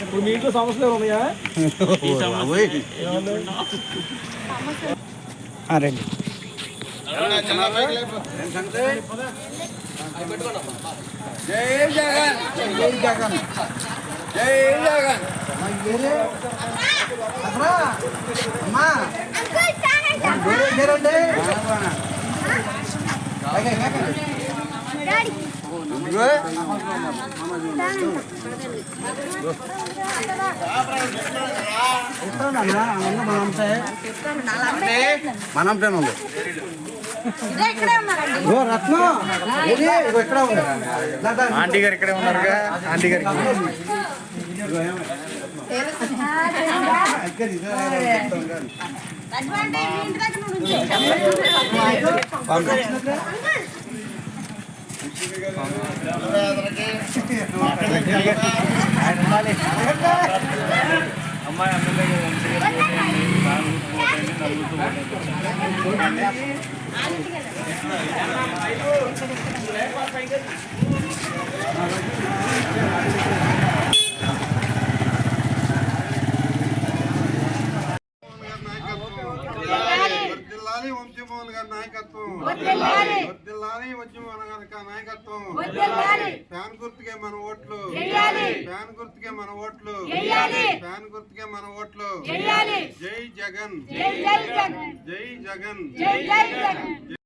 ఇప్పుడు మీ ఇంట్లో సమస్యలు ఉన్నాయా? రండి. జై జగన్, జై జగన్, జై జగన్. అమ్మా మనంటే ఉంది రత్నం ఇక్కడ ఉంది. ఆంటీ గారు ఇక్కడే ఉన్నారుగా. ఆంటీ గారికి అమ్మాయి వంశీమోహన్ గారి నాయకత్వం, వంశీమోహన్ గారి నాయకత్వం. ఫ్యాన్ గుర్తుకే మన ఓట్లు, ఫ్యాన్ గుర్తుకే మన ఓట్లు, ఫ్యాన్ గుర్తుకే మన ఓట్లు. జై జగన్, జై జగన్.